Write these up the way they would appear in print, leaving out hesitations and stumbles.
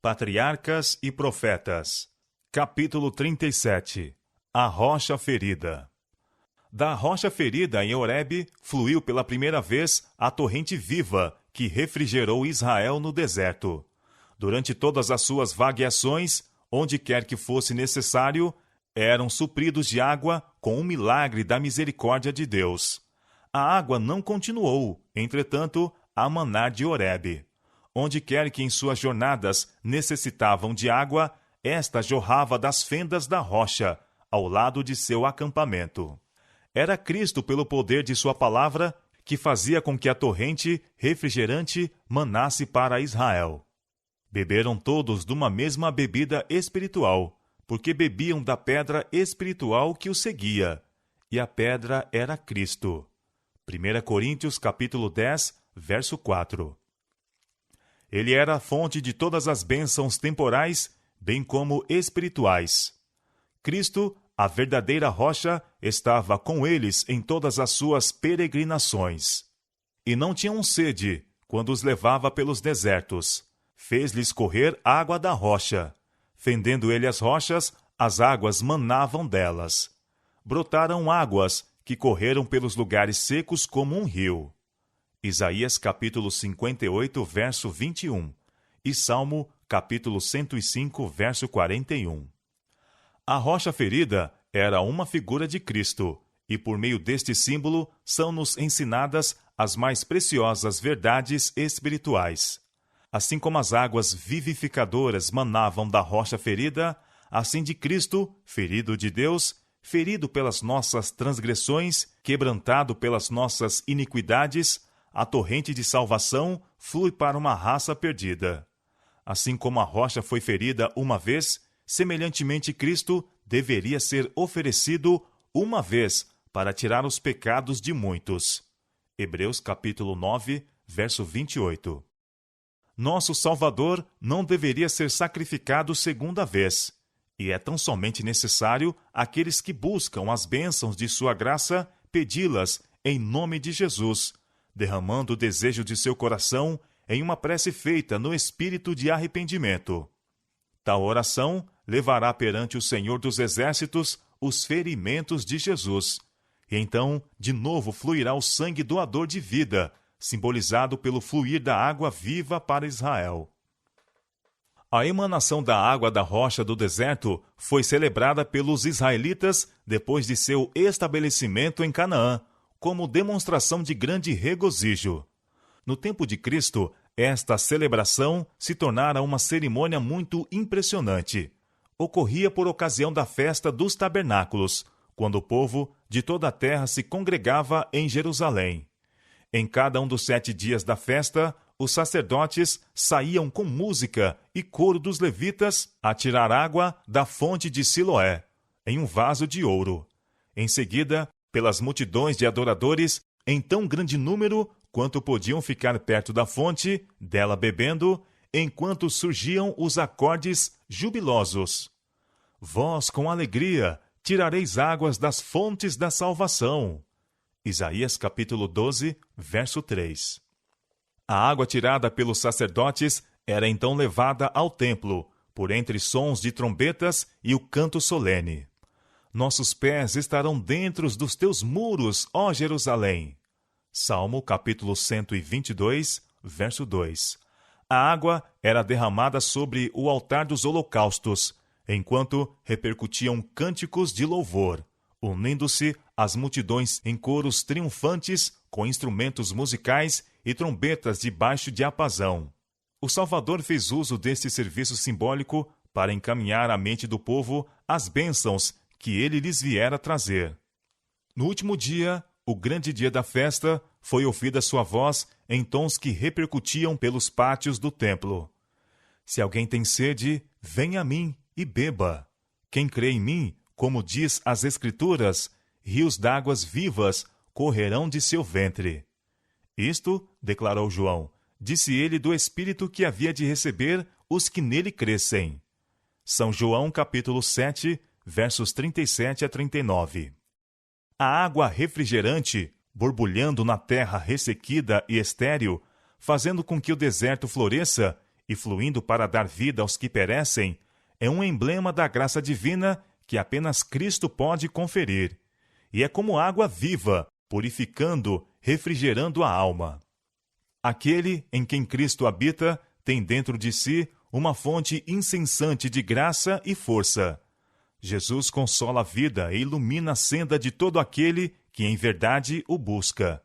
Patriarcas e Profetas. Capítulo 37. A rocha ferida. Da rocha ferida em Horebe fluiu pela primeira vez a torrente viva que refrigerou Israel no deserto. Durante todas as suas vagueações, onde quer que fosse necessário, eram supridos de água com um milagre da misericórdia de Deus. A água não continuou, entretanto, a manar de Horebe. Onde quer que em suas jornadas necessitavam de água, esta jorrava das fendas da rocha, ao lado de seu acampamento. Era Cristo, pelo poder de sua palavra, que fazia com que a torrente refrigerante manasse para Israel. Beberam todos de uma mesma bebida espiritual, porque bebiam da pedra espiritual que os seguia, e a pedra era Cristo. 1 Coríntios capítulo 10, verso 4. Ele era a fonte de todas as bênçãos temporais, bem como espirituais. Cristo, a verdadeira rocha, estava com eles em todas as suas peregrinações. E não tinham sede quando os levava pelos desertos. Fez-lhes correr água da rocha. Fendendo ele as rochas, as águas manavam delas. Brotaram águas que correram pelos lugares secos como um rio. Isaías capítulo 58, verso 21 e Salmo capítulo 105, verso 41. A rocha ferida era uma figura de Cristo, e por meio deste símbolo são-nos ensinadas as mais preciosas verdades espirituais. Assim como as águas vivificadoras manavam da rocha ferida, assim de Cristo, ferido de Deus, ferido pelas nossas transgressões, quebrantado pelas nossas iniquidades, a torrente de salvação flui para uma raça perdida. Assim como a rocha foi ferida uma vez, semelhantemente Cristo deveria ser oferecido uma vez para tirar os pecados de muitos. Hebreus capítulo 9, verso 28. Nosso Salvador não deveria ser sacrificado segunda vez, e é tão somente necessário àqueles que buscam as bênçãos de sua graça pedi-las em nome de Jesus, derramando o desejo de seu coração em uma prece feita no espírito de arrependimento. Tal oração levará perante o Senhor dos Exércitos os ferimentos de Jesus, e então de novo fluirá o sangue doador de vida, simbolizado pelo fluir da água viva para Israel. A emanação da água da rocha do deserto foi celebrada pelos israelitas depois de seu estabelecimento em Canaã, como demonstração de grande regozijo. No tempo de Cristo, esta celebração se tornara uma cerimônia muito impressionante. Ocorria por ocasião da festa dos tabernáculos, quando o povo de toda a terra se congregava em Jerusalém. Em cada um dos 7 dias da festa, os sacerdotes saíam com música e coro dos levitas a tirar água da fonte de Siloé, em um vaso de ouro. Em seguida, pelas multidões de adoradores, em tão grande número quanto podiam ficar perto da fonte, dela bebendo, enquanto surgiam os acordes jubilosos. Vós, com alegria, tirareis águas das fontes da salvação. Isaías capítulo 12, verso 3. A água tirada pelos sacerdotes era então levada ao templo, por entre sons de trombetas e o canto solene. Nossos pés estarão dentro dos teus muros, ó Jerusalém. Salmo capítulo 122, verso 2. A água era derramada sobre o altar dos holocaustos, enquanto repercutiam cânticos de louvor, unindo-se as multidões em coros triunfantes com instrumentos musicais e trombetas de baixo diapasão. O Salvador fez uso deste serviço simbólico para encaminhar à mente do povo as bênçãos que ele lhes viera trazer. No último dia, o grande dia da festa, foi ouvida sua voz em tons que repercutiam pelos pátios do templo. Se alguém tem sede, venha a mim e beba. Quem crê em mim, como diz as Escrituras, rios d'águas vivas correrão de seu ventre. Isto, declarou João, disse ele do Espírito que havia de receber os que nele crescem. São João capítulo 7, versos 37 a 39. A água refrigerante, borbulhando na terra ressequida e estéril, fazendo com que o deserto floresça, e fluindo para dar vida aos que perecem, é um emblema da graça divina que apenas Cristo pode conferir. E é como água viva, purificando, refrigerando a alma. Aquele em quem Cristo habita tem dentro de si uma fonte incessante de graça e força. Jesus consola a vida e ilumina a senda de todo aquele que em verdade o busca.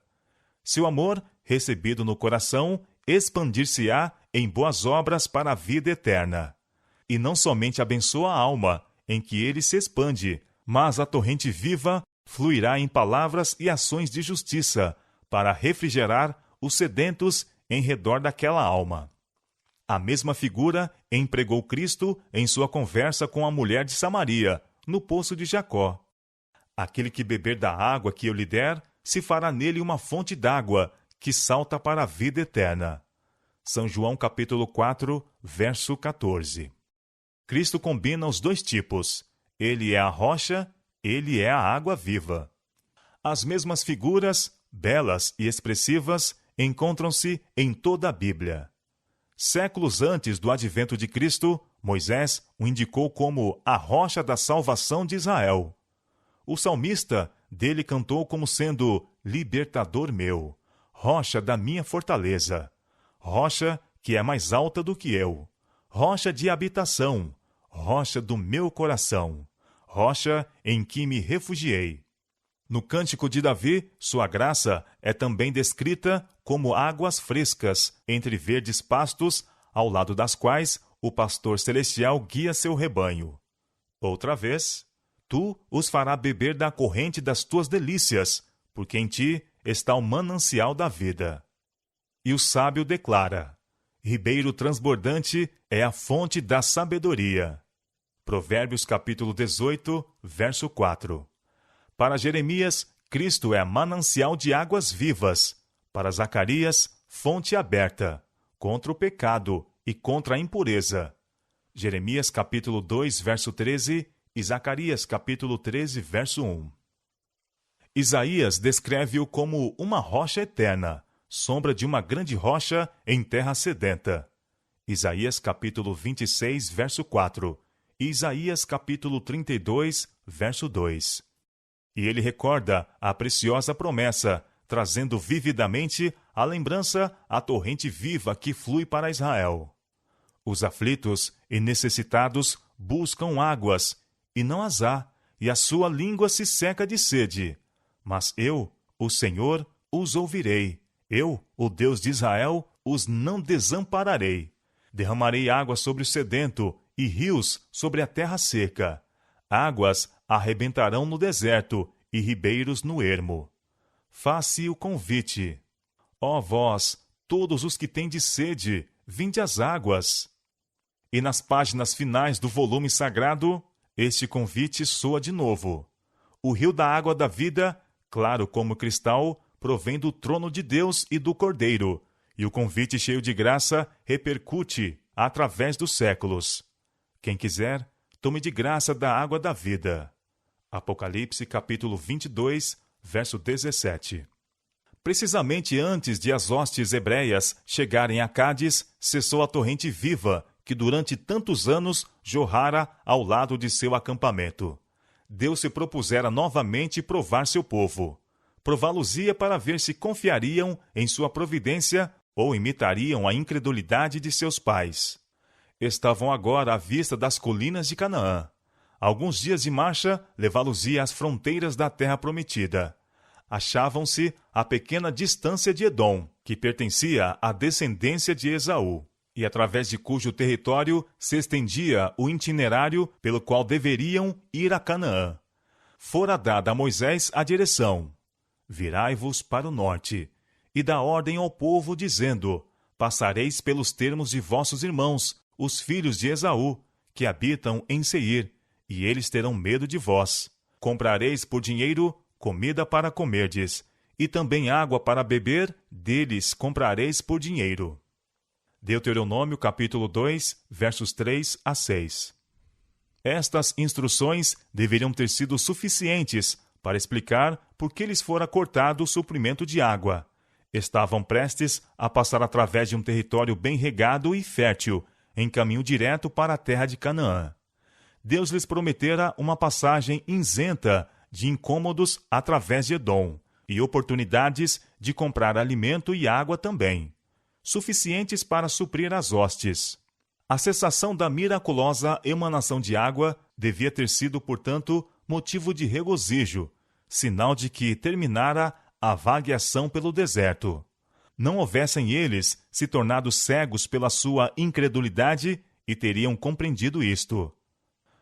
Seu amor, recebido no coração, expandir-se-á em boas obras para a vida eterna. E não somente abençoa a alma, em que ele se expande, mas a torrente viva fluirá em palavras e ações de justiça, para refrigerar os sedentos em redor daquela alma. A mesma figura empregou Cristo em sua conversa com a mulher de Samaria, no poço de Jacó. Aquele que beber da água que eu lhe der, se fará nele uma fonte d'água, que salta para a vida eterna. São João capítulo 4, verso 14. Cristo combina os dois tipos. Ele é a rocha, ele é a água viva. As mesmas figuras, belas e expressivas, encontram-se em toda a Bíblia. Séculos antes do advento de Cristo, Moisés o indicou como a rocha da salvação de Israel. O salmista dele cantou como sendo libertador meu, rocha da minha fortaleza, rocha que é mais alta do que eu, rocha de habitação, rocha do meu coração, rocha em que me refugiei. No Cântico de Davi, sua graça é também descrita como águas frescas entre verdes pastos, ao lado das quais o pastor celestial guia seu rebanho. Outra vez, tu os farás beber da corrente das tuas delícias, porque em ti está o manancial da vida. E o sábio declara: ribeiro transbordante é a fonte da sabedoria. Provérbios capítulo 18, verso 4. Para Jeremias, Cristo é manancial de águas vivas. Para Zacarias, fonte aberta, contra o pecado e contra a impureza. Jeremias capítulo 2, verso 13 e Zacarias capítulo 13, verso 1. Isaías descreve-o como uma rocha eterna, sombra de uma grande rocha em terra sedenta. Isaías capítulo 26, verso 4 e Isaías capítulo 32, verso 2. E ele recorda a preciosa promessa, trazendo vividamente a lembrança à torrente viva que flui para Israel. Os aflitos e necessitados buscam águas, e não as há, e a sua língua se seca de sede. Mas eu, o Senhor, os ouvirei. Eu, o Deus de Israel, os não desampararei. Derramarei água sobre o sedento e rios sobre a terra seca. Águas arrebentarão no deserto e ribeiros no ermo. Faz-se o convite. Ó vós, todos os que tendes sede, vinde às águas. E nas páginas finais do volume sagrado, este convite soa de novo. O rio da água da vida, claro como cristal, provém do trono de Deus e do Cordeiro, e o convite cheio de graça repercute através dos séculos. Quem quiser, tome de graça da água da vida. Apocalipse capítulo 22, verso 17. Precisamente antes de as hostes hebreias chegarem a Cádiz, cessou a torrente viva, que durante tantos anos jorrara ao lado de seu acampamento. Deus se propusera novamente provar seu povo. Prová-los-ia para ver se confiariam em sua providência ou imitariam a incredulidade de seus pais. Estavam agora à vista das colinas de Canaã. Alguns dias de marcha levá-los-ia às fronteiras da terra prometida. Achavam-se a pequena distância de Edom, que pertencia à descendência de Esaú, e através de cujo território se estendia o itinerário pelo qual deveriam ir a Canaã. Fora dada a Moisés a direção: virai-vos para o norte, e dá ordem ao povo, dizendo: passareis pelos termos de vossos irmãos, os filhos de Esaú, que habitam em Seir, e eles terão medo de vós. Comprareis por dinheiro comida para comerdes, e também água para beber, deles comprareis por dinheiro. Deuteronômio capítulo 2, versos 3 a 6. Estas instruções deveriam ter sido suficientes para explicar por que lhes fora cortado o suprimento de água. Estavam prestes a passar através de um território bem regado e fértil, em caminho direto para a terra de Canaã. Deus lhes prometera uma passagem isenta de incômodos através de Edom, e oportunidades de comprar alimento e água também, suficientes para suprir as hostes. A cessação da miraculosa emanação de água devia ter sido, portanto, motivo de regozijo, sinal de que terminara a vagueação pelo deserto. Não houvessem eles se tornado cegos pela sua incredulidade e teriam compreendido isto.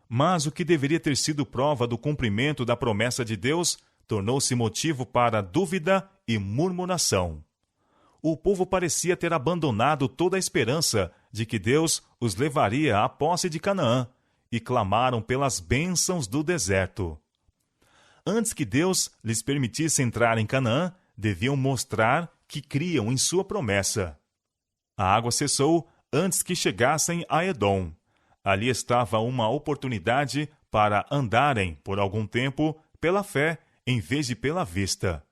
Mas o que deveria ter sido prova do cumprimento da promessa de Deus tornou-se motivo para dúvida e murmuração. O povo parecia ter abandonado toda a esperança de que Deus os levaria à posse de Canaã e clamaram pelas bênçãos do deserto. Antes que Deus lhes permitisse entrar em Canaã, deviam mostrar que criam em sua promessa. A água cessou antes que chegassem a Edom. Ali estava uma oportunidade para andarem, por algum tempo, pela fé, em vez de pela vista.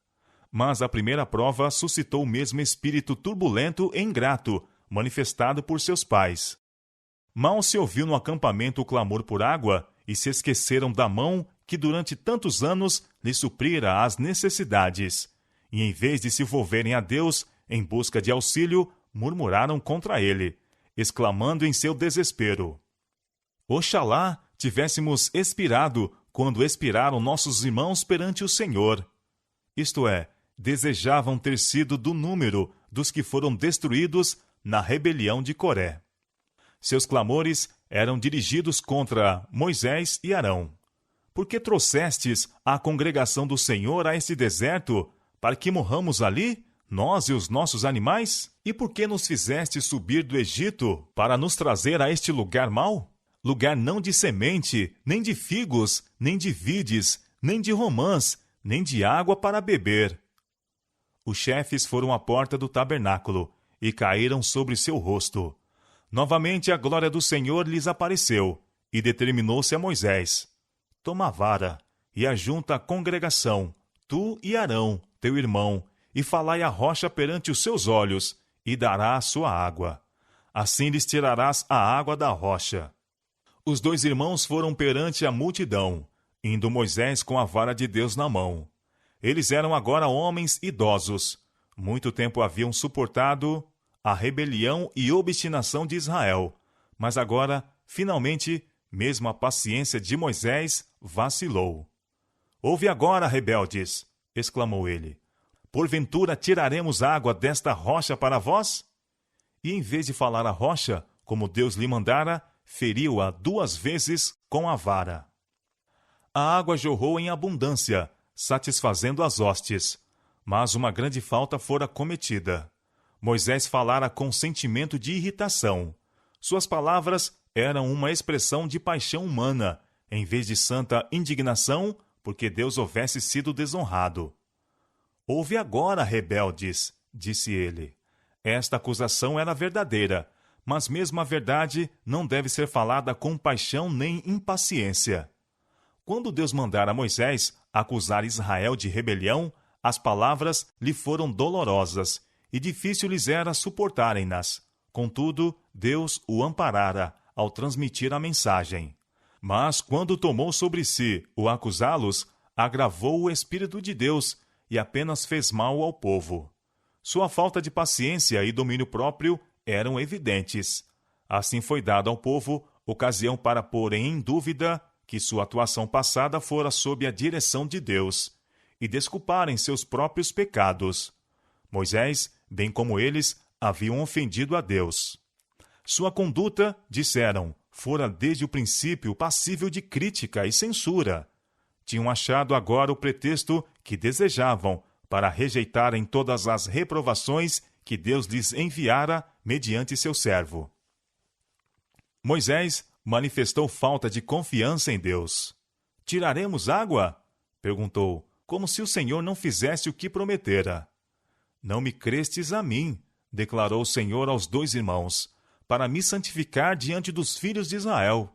Mas a primeira prova suscitou o mesmo espírito turbulento e ingrato, manifestado por seus pais. Mal se ouviu no acampamento o clamor por água, e se esqueceram da mão que durante tantos anos lhes suprira as necessidades. E em vez de se volverem a Deus em busca de auxílio, murmuraram contra ele, exclamando em seu desespero: Oxalá tivéssemos expirado quando expiraram nossos irmãos perante o Senhor. Isto é, desejavam ter sido do número dos que foram destruídos na rebelião de Coré. Seus clamores eram dirigidos contra Moisés e Arão. Por que trouxestes a congregação do Senhor a este deserto, para que morramos ali, nós e os nossos animais? E por que nos fizeste subir do Egito para nos trazer a este lugar mau? Lugar não de semente, nem de figos, nem de vides, nem de romãs, nem de água para beber. Os chefes foram à porta do tabernáculo e caíram sobre seu rosto. Novamente a glória do Senhor lhes apareceu, e determinou-se a Moisés: Toma a vara, e ajunta a congregação, tu e Arão, teu irmão, e falai a rocha perante os seus olhos, e dará a sua água. Assim lhes tirarás a água da rocha. Os 2 irmãos foram perante a multidão, indo Moisés com a vara de Deus na mão. Eles eram agora homens idosos. Muito tempo haviam suportado a rebelião e obstinação de Israel. Mas agora, finalmente, mesmo a paciência de Moisés vacilou. Ouve agora, rebeldes, exclamou ele. Porventura tiraremos água desta rocha para vós? E em vez de falar a rocha, como Deus lhe mandara, feriu-a 2 vezes com a vara. A água jorrou em abundância, satisfazendo as hostes, mas uma grande falta fora cometida. Moisés falara com sentimento de irritação. Suas palavras eram uma expressão de paixão humana, em vez de santa indignação, porque Deus houvesse sido desonrado. Ouve agora, rebeldes, disse ele. Esta acusação era verdadeira, mas mesmo a verdade não deve ser falada com paixão nem impaciência. Quando Deus mandara a Moisés acusar Israel de rebelião, as palavras lhe foram dolorosas, e difícil lhes era suportarem-nas. Contudo, Deus o amparara ao transmitir a mensagem. Mas, quando tomou sobre si o acusá-los, agravou o Espírito de Deus e apenas fez mal ao povo. Sua falta de paciência e domínio próprio eram evidentes. Assim foi dado ao povo ocasião para pôr em dúvida que sua atuação passada fora sob a direção de Deus, e desculparem seus próprios pecados. Moisés, bem como eles, haviam ofendido a Deus. Sua conduta, disseram, fora desde o princípio passível de crítica e censura. Tinham achado agora o pretexto que desejavam para rejeitarem todas as reprovações que Deus lhes enviara mediante seu servo. Moisés manifestou falta de confiança em Deus. Tiraremos água? Perguntou, como se o Senhor não fizesse o que prometera. Não me crestes a mim, declarou o Senhor aos 2 irmãos, para me santificar diante dos filhos de Israel.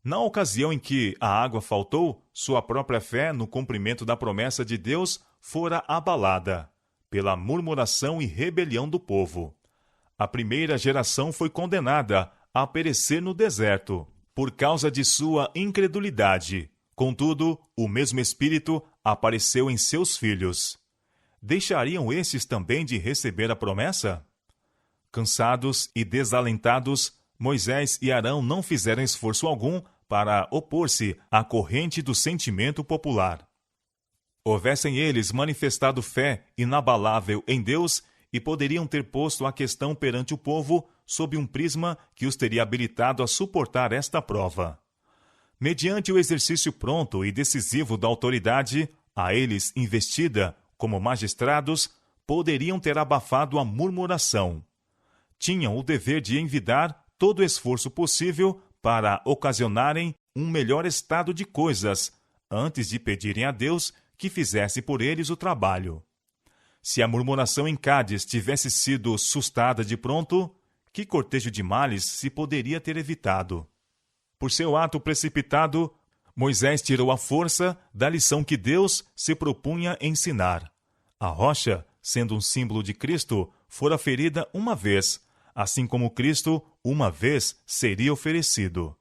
Na ocasião em que a água faltou, sua própria fé no cumprimento da promessa de Deus fora abalada. pela murmuração e rebelião do povo. A primeira geração foi condenada a perecer no deserto, por causa de sua incredulidade. Contudo, o mesmo Espírito apareceu em seus filhos. Deixariam estes também de receber a promessa? Cansados e desalentados, Moisés e Arão não fizeram esforço algum para opor-se à corrente do sentimento popular. Houvessem eles manifestado fé inabalável em Deus e poderiam ter posto a questão perante o povo sob um prisma que os teria habilitado a suportar esta prova. Mediante o exercício pronto e decisivo da autoridade, a eles investida como magistrados, poderiam ter abafado a murmuração. Tinham o dever de envidar todo o esforço possível para ocasionarem um melhor estado de coisas, antes de pedirem a Deus que fizesse por eles o trabalho. Se a murmuração em Cádiz tivesse sido sustada de pronto, que cortejo de males se poderia ter evitado? Por seu ato precipitado, Moisés tirou a força da lição que Deus se propunha ensinar. A rocha, sendo um símbolo de Cristo, fora ferida uma vez, assim como Cristo uma vez seria oferecido.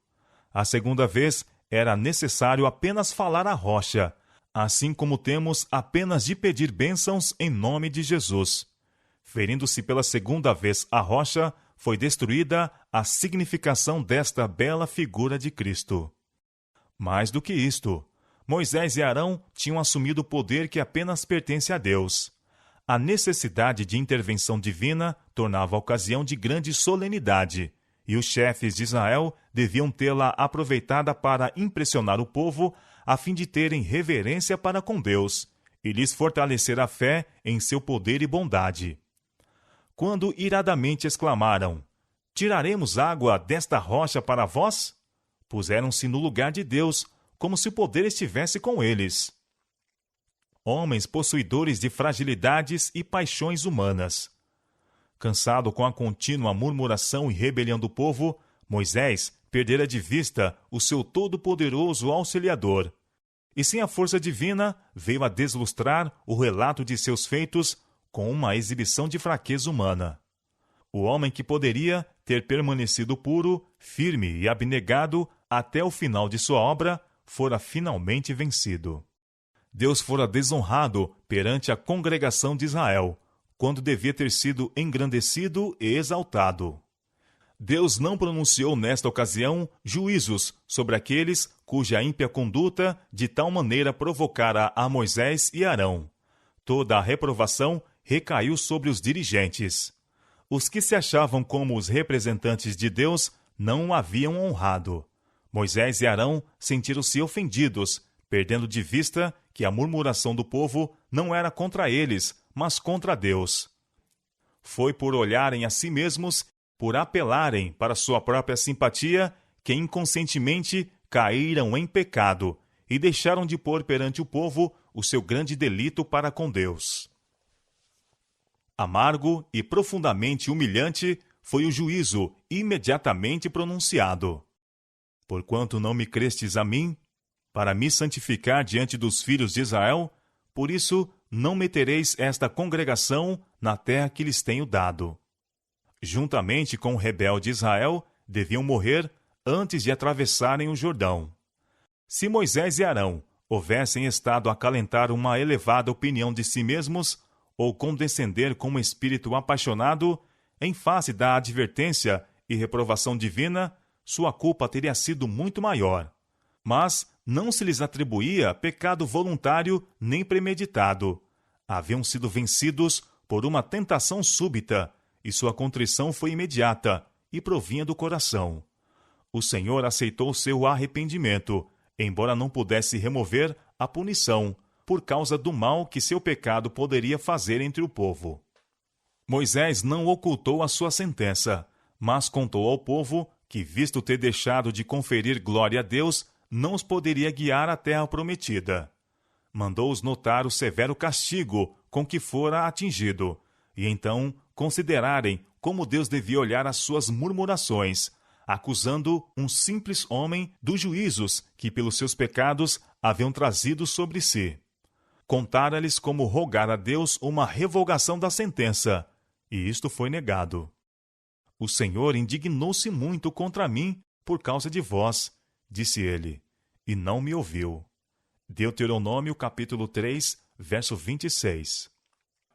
A segunda vez era necessário apenas falar à rocha, assim como temos apenas de pedir bênçãos em nome de Jesus. Ferindo-se pela segunda vez a rocha, foi destruída a significação desta bela figura de Cristo. Mais do que isto, Moisés e Arão tinham assumido o poder que apenas pertence a Deus. A necessidade de intervenção divina tornava a ocasião de grande solenidade, e os chefes de Israel deviam tê-la aproveitada para impressionar o povo, a fim de terem reverência para com Deus, e lhes fortalecer a fé em seu poder e bondade. Quando iradamente exclamaram: "Tiraremos água desta rocha para vós?", puseram-se no lugar de Deus, como se o poder estivesse com eles. Homens possuidores de fragilidades e paixões humanas. Cansado com a contínua murmuração e rebelião do povo, Moisés perdera de vista o seu todo-poderoso auxiliador. E sem a força divina, veio a deslustrar o relato de seus feitos com uma exibição de fraqueza humana. O homem que poderia ter permanecido puro, firme e abnegado até o final de sua obra, fora finalmente vencido. Deus fora desonrado perante a congregação de Israel, quando devia ter sido engrandecido e exaltado. Deus não pronunciou nesta ocasião juízos sobre aqueles cuja ímpia conduta de tal maneira provocara a Moisés e Arão. Toda a reprovação recaiu sobre os dirigentes. Os que se achavam como os representantes de Deus não o haviam honrado. Moisés e Arão sentiram-se ofendidos, perdendo de vista que a murmuração do povo não era contra eles, mas contra Deus. Foi por olharem a si mesmos, por apelarem para sua própria simpatia, que inconscientemente caíram em pecado e deixaram de pôr perante o povo o seu grande delito para com Deus. Amargo e profundamente humilhante foi o juízo imediatamente pronunciado. Porquanto não me crestes a mim, para me santificar diante dos filhos de Israel, por isso não metereis esta congregação na terra que lhes tenho dado. Juntamente com o rebelde Israel, deviam morrer antes de atravessarem o Jordão. Se Moisés e Arão houvessem estado a acalentar uma elevada opinião de si mesmos, ou condescender com um espírito apaixonado, em face da advertência e reprovação divina, sua culpa teria sido muito maior. Mas não se lhes atribuía pecado voluntário nem premeditado. Haviam sido vencidos por uma tentação súbita, e sua contrição foi imediata e provinha do coração. O Senhor aceitou seu arrependimento, embora não pudesse remover a punição, por causa do mal que seu pecado poderia fazer entre o povo. Moisés não ocultou a sua sentença, mas contou ao povo que, visto ter deixado de conferir glória a Deus, não os poderia guiar à terra prometida. Mandou-os notar o severo castigo com que fora atingido, e então considerarem como Deus devia olhar as suas murmurações, acusando um simples homem dos juízos que pelos seus pecados haviam trazido sobre si. contara-lhes como rogar a Deus uma revogação da sentença, e isto foi negado. O Senhor indignou-se muito contra mim por causa de vós, disse ele, e não me ouviu. Deuteronômio capítulo 3, verso 26.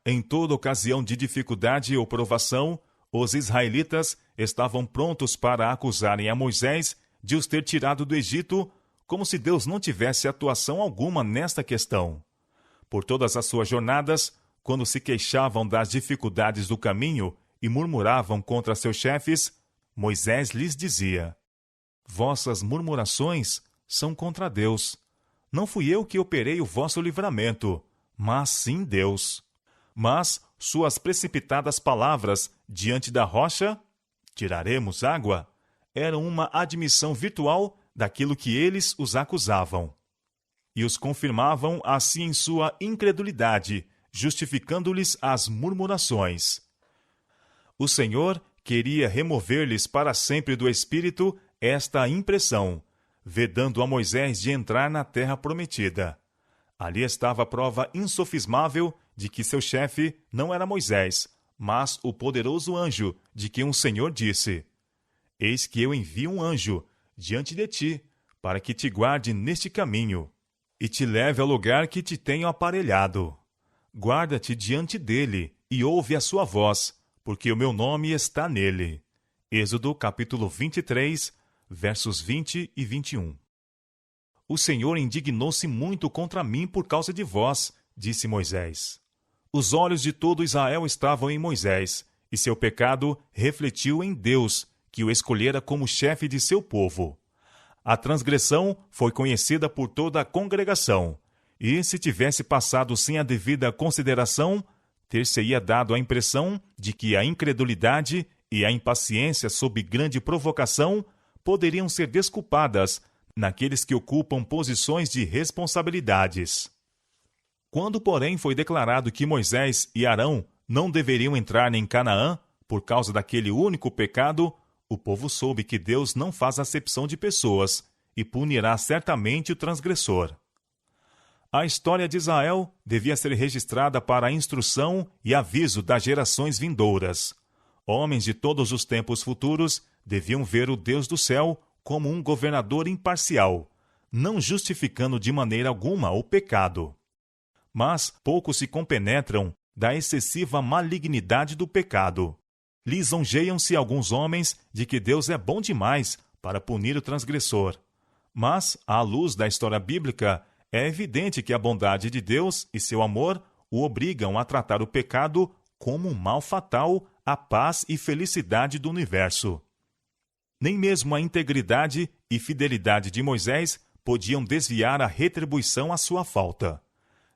Em toda ocasião de dificuldade ou provação, os israelitas estavam prontos para acusarem a Moisés de os ter tirado do Egito, como se Deus não tivesse atuação alguma nesta questão. Por todas as suas jornadas, quando se queixavam das dificuldades do caminho e murmuravam contra seus chefes, Moisés lhes dizia: vossas murmurações são contra Deus. Não fui eu que operei o vosso livramento, mas sim Deus. Mas suas precipitadas palavras diante da rocha, tiraremos água, eram uma admissão virtual daquilo que eles os acusavam. E os confirmavam assim em sua incredulidade, justificando-lhes as murmurações. O Senhor queria remover-lhes para sempre do espírito esta impressão, vedando a Moisés de entrar na terra prometida. Ali estava a prova insofismável de que seu chefe não era Moisés, mas o poderoso anjo de quem o Senhor disse: eis que eu envio um anjo diante de ti, para que te guarde neste caminho, e te leve ao lugar que te tenho aparelhado. Guarda-te diante dele, e ouve a sua voz, porque o meu nome está nele. Êxodo capítulo 23, versos 20 e 21. O Senhor indignou-se muito contra mim por causa de vós, disse Moisés. Os olhos de todo Israel estavam em Moisés, e seu pecado refletiu em Deus, que o escolhera como chefe de seu povo. A transgressão foi conhecida por toda a congregação, e se tivesse passado sem a devida consideração, ter-se-ia dado a impressão de que a incredulidade e a impaciência sob grande provocação poderiam ser desculpadas naqueles que ocupam posições de responsabilidades. Quando, porém, foi declarado que Moisés e Arão não deveriam entrar em Canaã por causa daquele único pecado, o povo soube que Deus não faz acepção de pessoas e punirá certamente o transgressor. A história de Israel devia ser registrada para a instrução e aviso das gerações vindouras. Homens de todos os tempos futuros deviam ver o Deus do céu como um governador imparcial, não justificando de maneira alguma o pecado. Mas poucos se compenetram da excessiva malignidade do pecado. Lisonjeiam-se alguns homens de que Deus é bom demais para punir o transgressor. Mas, à luz da história bíblica, é evidente que a bondade de Deus e seu amor o obrigam a tratar o pecado como um mal fatal à paz e felicidade do universo. Nem mesmo a integridade e fidelidade de Moisés podiam desviar a retribuição à sua falta.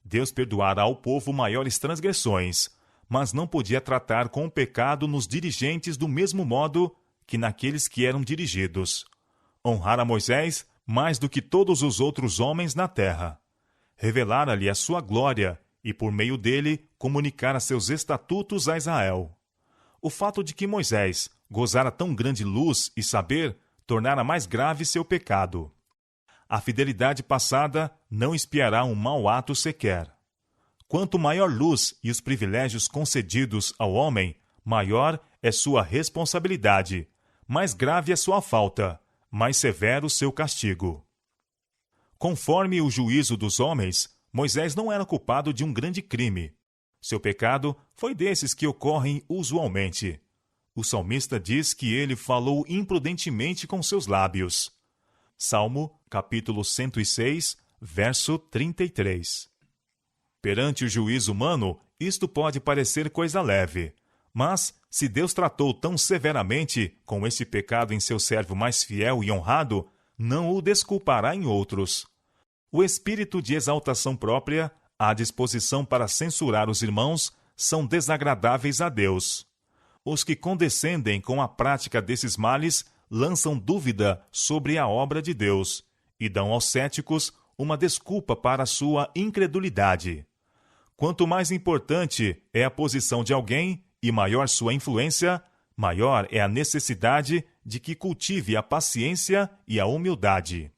Deus perdoara ao povo maiores transgressões, mas não podia tratar com o pecado nos dirigentes do mesmo modo que naqueles que eram dirigidos. Honrar a Moisés mais do que todos os outros homens na terra. Revelara-lhe a sua glória e, por meio dele, comunicara seus estatutos a Israel. O fato de que Moisés gozara tão grande luz e saber tornara mais grave seu pecado. A fidelidade passada não espiará um mau ato sequer. Quanto maior luz e os privilégios concedidos ao homem, maior é sua responsabilidade, mais grave é sua falta, mais severo seu castigo. Conforme o juízo dos homens, Moisés não era culpado de um grande crime. Seu pecado foi desses que ocorrem usualmente. O salmista diz que ele falou imprudentemente com seus lábios. Salmo, capítulo 106, verso 33. Perante o juízo humano, isto pode parecer coisa leve. Mas, se Deus tratou tão severamente com esse pecado em seu servo mais fiel e honrado, não o desculpará em outros. O espírito de exaltação própria, a disposição para censurar os irmãos, são desagradáveis a Deus. Os que condescendem com a prática desses males lançam dúvida sobre a obra de Deus e dão aos céticos uma desculpa para a sua incredulidade. Quanto mais importante é a posição de alguém e maior sua influência, maior é a necessidade de que cultive a paciência e a humildade.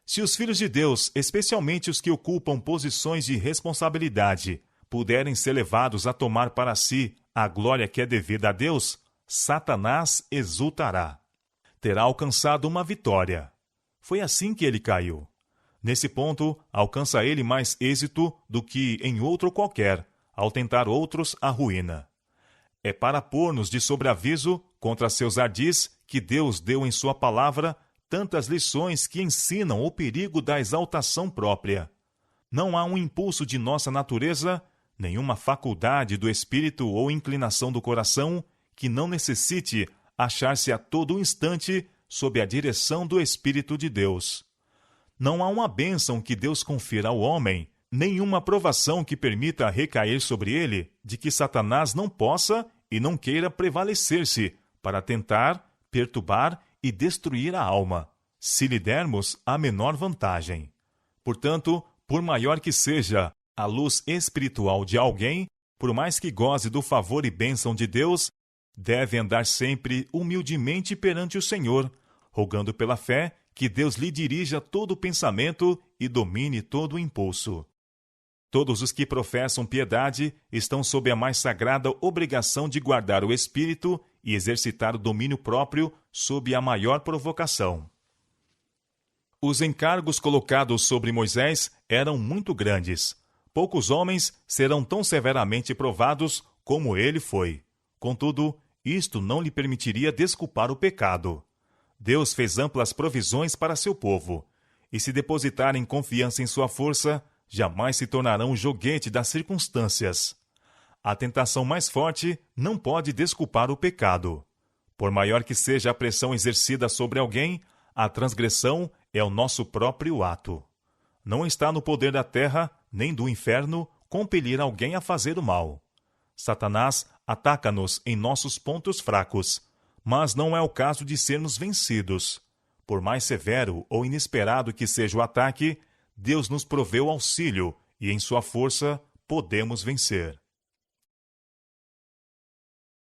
Se os filhos de Deus, especialmente os que ocupam posições de responsabilidade, puderem ser levados a tomar para si a glória que é devida a Deus, Satanás exultará. Terá alcançado uma vitória. Foi assim que ele caiu. Nesse ponto, alcança ele mais êxito do que em outro qualquer, ao tentar outros a ruína. É para pôr-nos de sobreaviso contra seus ardis que Deus deu em sua palavra tantas lições que ensinam o perigo da exaltação própria. Não há um impulso de nossa natureza, nenhuma faculdade do espírito ou inclinação do coração que não necessite achar-se a todo instante sob a direção do Espírito de Deus. Não há uma bênção que Deus confira ao homem, nenhuma provação que permita recair sobre ele, de que Satanás não possa e não queira prevalecer-se para tentar, perturbar e destruir a alma, se lhe dermos a menor vantagem. Portanto, por maior que seja a luz espiritual de alguém, por mais que goze do favor e bênção de Deus, deve andar sempre humildemente perante o Senhor, rogando pela fé que Deus lhe dirija todo o pensamento e domine todo o impulso. Todos os que professam piedade estão sob a mais sagrada obrigação de guardar o espírito e exercitar o domínio próprio sob a maior provocação. Os encargos colocados sobre Moisés eram muito grandes. Poucos homens serão tão severamente provados como ele foi. Contudo, isto não lhe permitiria desculpar o pecado. Deus fez amplas provisões para seu povo, e se depositarem confiança em sua força, jamais se tornarão joguete das circunstâncias. A tentação mais forte não pode desculpar o pecado. Por maior que seja a pressão exercida sobre alguém, a transgressão é o nosso próprio ato. Não está no poder da terra, nem do inferno, compelir alguém a fazer o mal. Satanás ataca-nos em nossos pontos fracos, mas não é o caso de sermos vencidos. Por mais severo ou inesperado que seja o ataque, Deus nos proveu auxílio e, em sua força, podemos vencer.